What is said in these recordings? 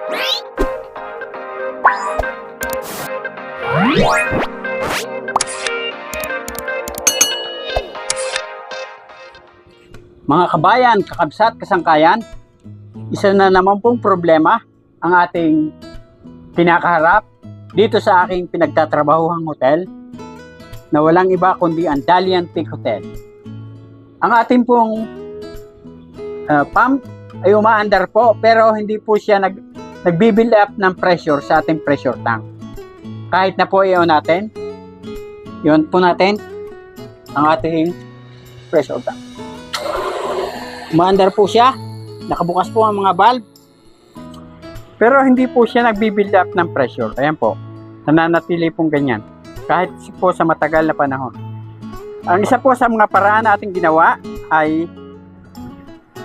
Mga kabayan, kakabsat, kasangkayan, isa na naman pong problema ang ating kinakaharap dito sa aking pinagtatrabahuhang hotel na walang iba kundi ang Dalian Peak Hotel. Ang ating pong pump ay umaandar po pero hindi po siya nagbibuild up ng pressure sa ating pressure tank. Kahit na po iyon natin ang ating pressure tank. Umaandar po siya, nakabukas po ang mga valve, pero hindi po siya nagbi-build up ng pressure. Ayan po, nananatili pong ganyan, kahit po sa matagal na panahon. Ang isa po sa mga paraan nating ginawa ay,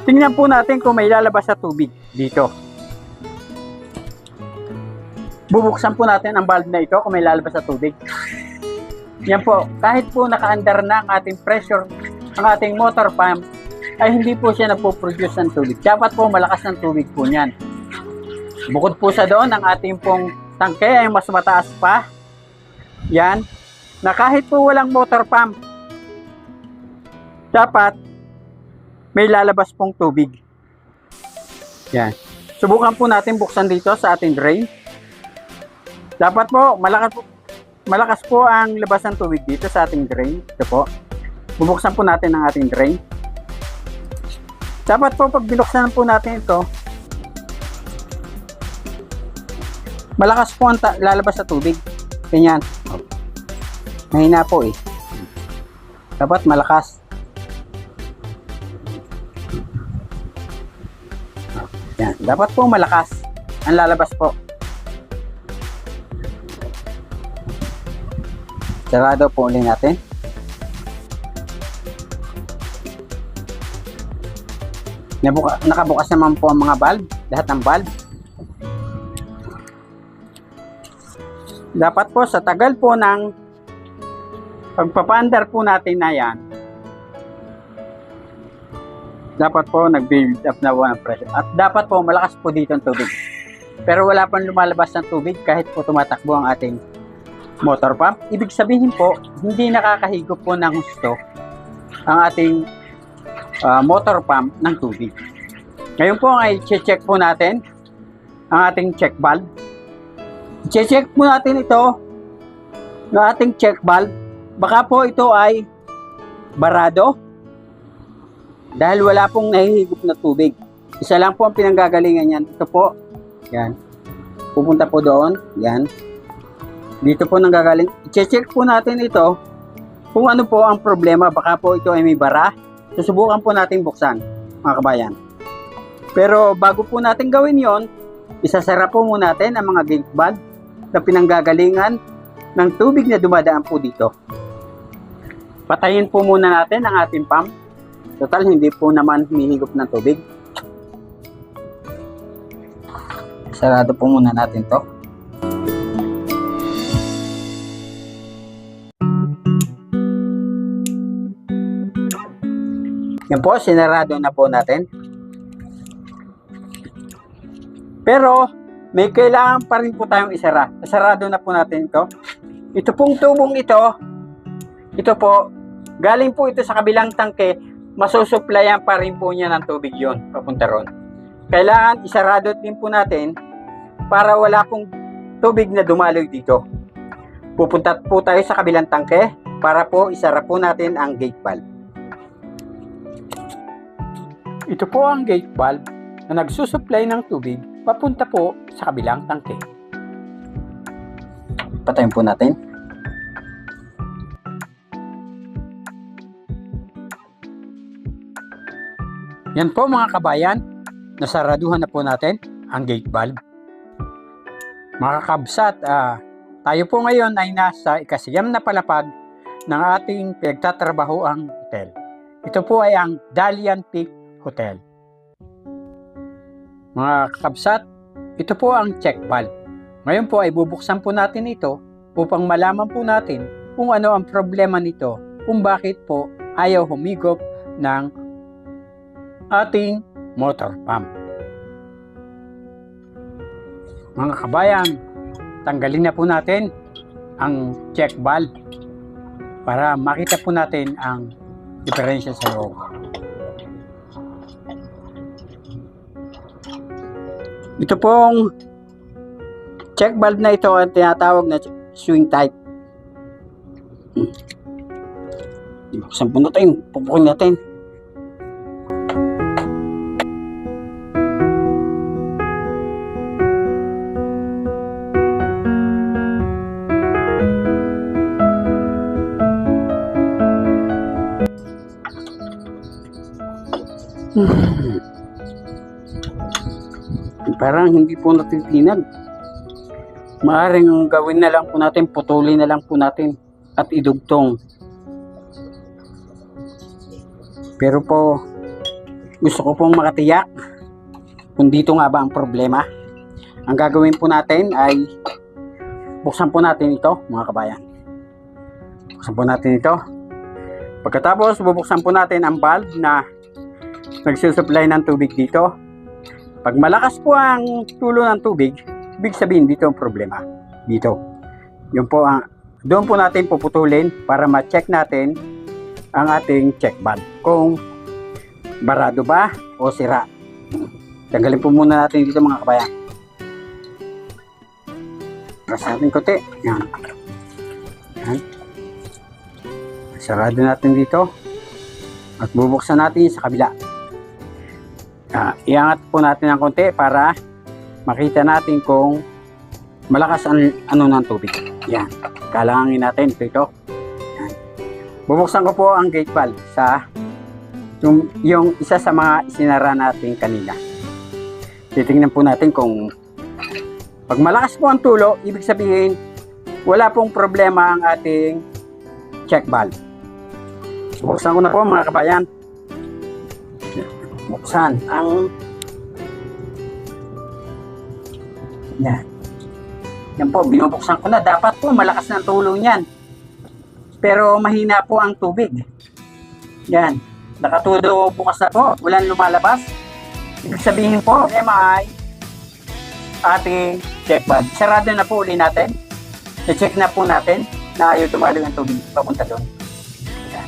tingnan po natin kung may lalabas sa tubig dito. Bubuksan po natin ang valve na ito kung may lalabas sa tubig. Yan po, kahit po nakaandar na ang ating pressure, ang ating motor pump, ay hindi po siya nagpo-produce ng tubig. Dapat po malakas ng tubig po niyan. Bukod po sa doon, ang ating pong tangke ay mas mataas pa. Yan. Na kahit po walang motor pump, dapat may lalabas pong tubig. Yan. Subukan po natin buksan dito sa ating drain. Dapat po malakas po ang labas ng tubig dito sa ating drain. Ito po. Bubuksan po natin ang ating drain. Dapat po pag binuksan po natin ito, malakas po ang lalabas sa tubig. Ganyan. Mahina po eh. Dapat malakas. Yan. Dapat po malakas ang lalabas po. Sarado po ulit natin. Nakabukas naman po ang mga valve, lahat ng valve. Dapat po sa tagal po ng pagpapaandar po natin na yan, dapat po nag-build up na po ng pressure. At dapat po malakas po dito ang tubig. Pero wala pang lumalabas ng tubig kahit po tumatakbo ang ating motor pump. Ibig sabihin po, hindi nakakahigop po ng husto ang ating motor pump ng tubig. Ngayon po ay check po natin ang ating check valve. Check po natin ito ng ating check valve. Baka po ito ay barado dahil wala pong nahihigop na tubig. Isa lang po ang pinanggagalingan yan. Ito po. Yan. Pupunta po doon. Yan. Dito po nanggagaling. Check po natin ito kung ano po ang problema. Baka po ito ay may bara. Susubukan po natin buksan, mga kabayan. Pero bago po natin gawin yon, isasara po muna natin ang mga gate valve na pinanggagalingan ng tubig na dumadaan po dito. Patayin po muna natin ang ating pump. Total, hindi po naman humihigop ng tubig. Sarado po muna natin to. Yan po, sinarado na po natin. Pero, may kailangan pa rin po tayong isara. Sarado na po natin ito. Ito pong tubong ito po, galing po ito sa kabilang tangke, masusuplayan pa rin po niya ng tubig yon papunta ron. Kailangan isarado din po natin para wala pong tubig na dumaloy dito. Pupunta po tayo sa kabilang tangke para po isara po natin ang gate valve. Ito po ang gate valve na nagsusupply ng tubig papunta po sa kabilang tangke. Patayin po natin. Yan po mga kabayan, nasaraduhan na po natin ang gate valve. Mga kakabsat, tayo po ngayon ay nasa ikasiyam na palapag ng ating pinagtatrabahoang hotel. Ito po ay ang Dalian Peak Hotel. Mga kakabsat, ito po ang check valve. Ngayon po ay bubuksan po natin ito upang malaman po natin kung ano ang problema nito, kung bakit po ayaw humigop ng ating motor pump. Mga kabayan, tanggalin na po natin ang check valve para makita po natin ang diferensya sa loob. Ito pong check valve na ito ang tinatawag na swing type. Buksan po natin, pupukin natin. Parang hindi po natitinag. Maaring gawin na lang po natin, putulin na lang po natin at idugtong. Pero po, gusto ko pong makatiyak kung dito nga ba ang problema. Ang gagawin po natin ay buksan po natin ito, mga kabayan. Buksan po natin ito. Pagkatapos, bubuksan po natin ang valve na nagsusupply ng tubig dito. Pag malakas po ang tulo ng tubig, ibig sabihin dito ang problema. Dito. Yun po doon po natin puputulin para ma-check natin ang ating check valve. Kung barado ba o sira. Tanggalin po muna natin dito, mga kabayan. Press natin konti. Yan. Yan. Sarado natin dito. At bubuksan natin sa kabila. Iangat po natin ng konti para makita natin kung malakas ang ano ng tubig. Yan. Kalangin natin ito. Yan. Bubuksan ko po ang gate valve sa yung isa sa mga isinara natin kanina. Titingnan po natin kung pag malakas po ang tulo, ibig sabihin wala pong problema ang ating check valve. Buksan ko na po, mga kabayan. Buksan ang yan. Yan po, binubuksan ko na. Dapat po malakas ng tulo niyan. Pero mahina po ang tubig. Yan. Nakatulo bukas na po. Walang lumalabas. Ibig sabihin po, ay ating check valve. Sarado na po uli natin. I-check na po natin na ayaw tumalo ng tubig papunta doon. Yan.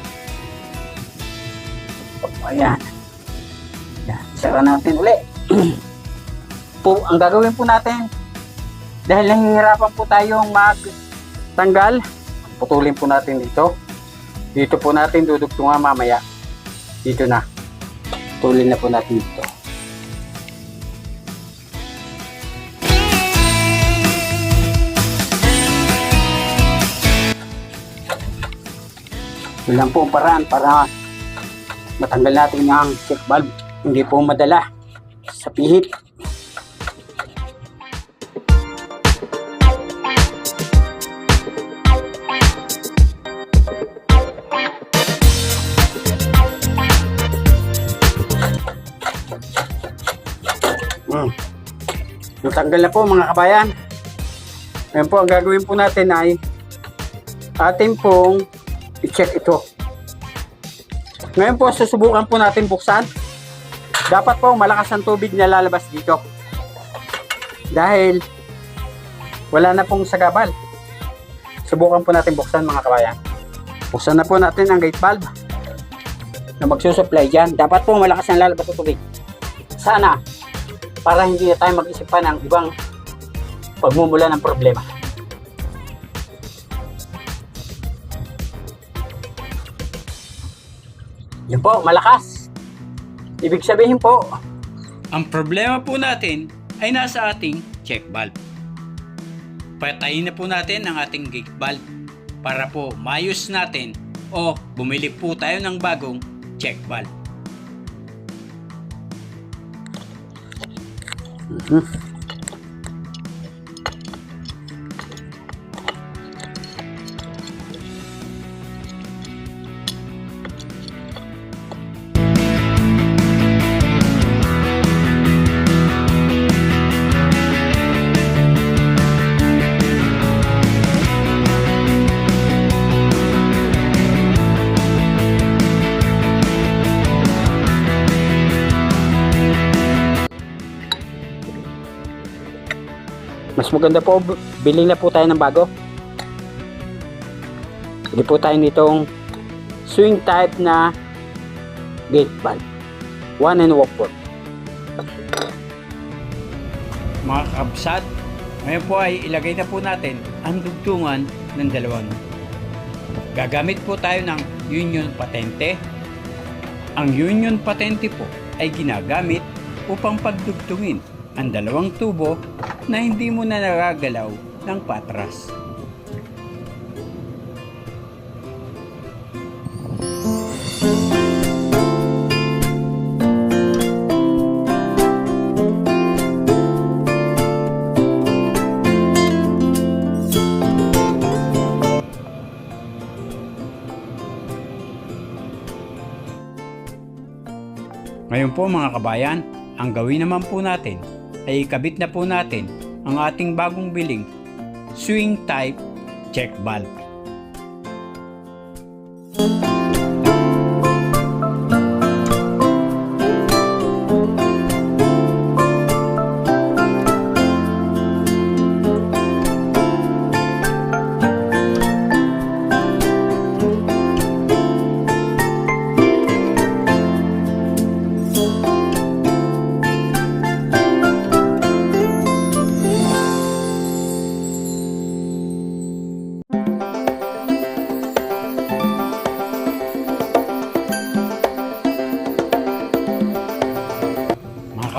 Ayan. Yan, sara natin uli. Po, ang gagawin po natin, dahil nahihirapan po tayong magtanggal, putulin po natin dito. Dito po natin dudugtungan mamaya. Dito na. Putulin na po natin dito. Ito lang po ang paraan para matanggal natin ang check valve. Hindi po madala sa pihit. Natanggal na po, mga kabayan. Ngayon po, ang gagawin po natin ay atin pong i-check ito. Ngayon po, susubukan po natin buksan. Dapat po malakas ang tubig na lalabas dito. Dahil wala na pong sagabal. Subukan po natin buksan, mga kabayan. Buksan na po natin ang gate valve na magsusupply dyan. Dapat po malakas ang lalabas ng tubig. Sana, para hindi na tayo mag-isip pa ng ibang pagmumula ng problema. Yun po, malakas. Ibig sabihin po, ang problema po natin ay nasa ating check valve. Patayin na po natin ang ating gate valve para po maayos natin o bumili po tayo ng bagong check valve. Mas maganda po, bilhin na po tayo ng bago. Bili po tayo nitong swing type na gate valve. 1 and walk port. Mga kabsat, ngayon po ay ilagay na po natin ang dugtungan ng dalawang. Gagamit po tayo ng union patente. Ang union patente po ay ginagamit upang pagdugtungin ang dalawang tubo na hindi mo na nagagalaw ng patras. Ngayon po mga kabayan, ang gawin naman po natin ay ikabit na po natin ang ating bagong biling swing type check valve.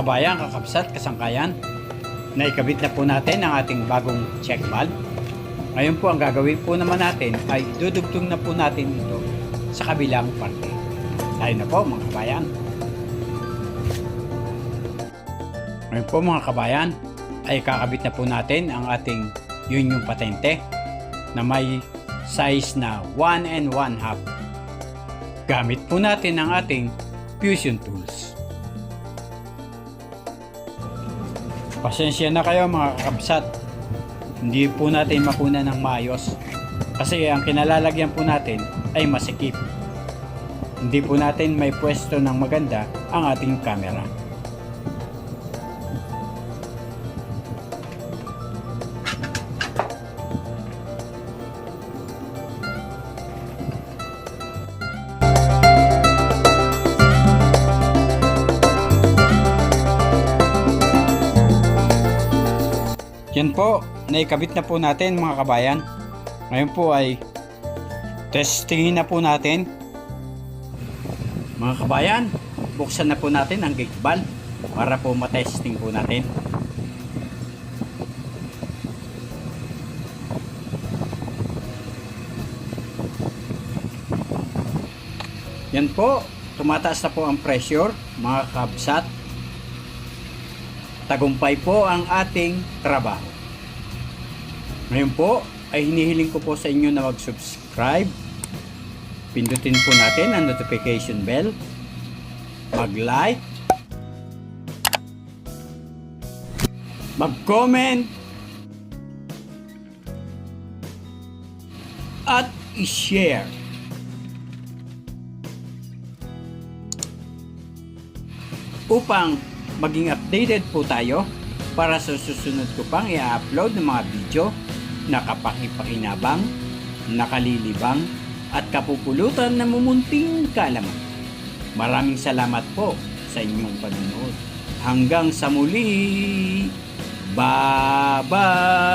Kabayan, kakabsat, kasangkayan, naikabit na po natin ang ating bagong check valve. Ngayon po ang gagawin po naman natin ay dudugtong na po natin ito sa kabilang parte. Tayo na po mga kabayan. Ngayon po mga kabayan ay kakabit na po natin ang ating union patente na may size na 1 and 1/2. Gamit po natin ang ating fusion tools. Pasensya na kayo mga kakabsat, hindi po natin makuna ng maayos kasi ang kinalalagyan po natin ay masikip. Hindi po natin may pwesto ng maganda ang ating camera. Yan po, naikabit na po natin mga kabayan. Ngayon po ay testingin na po natin. Mga kabayan, buksan na po natin ang gate valve para po matesting po natin. Yan po, tumataas na po ang pressure mga kabsat. Tagumpay po ang ating trabaho. Ngayon po ay hinihiling ko po sa inyo na mag-subscribe. Pindutin po natin ang notification bell. Mag-like. Mag-comment. At i-share. Upang maging updated po tayo para sa susunod ko pang i-upload ng mga video na kapaki-pakinabang, nakalilibang at kapupulutan na mumunting kaalaman. Maraming salamat po sa inyong panonood. Hanggang sa muli. Bye-bye!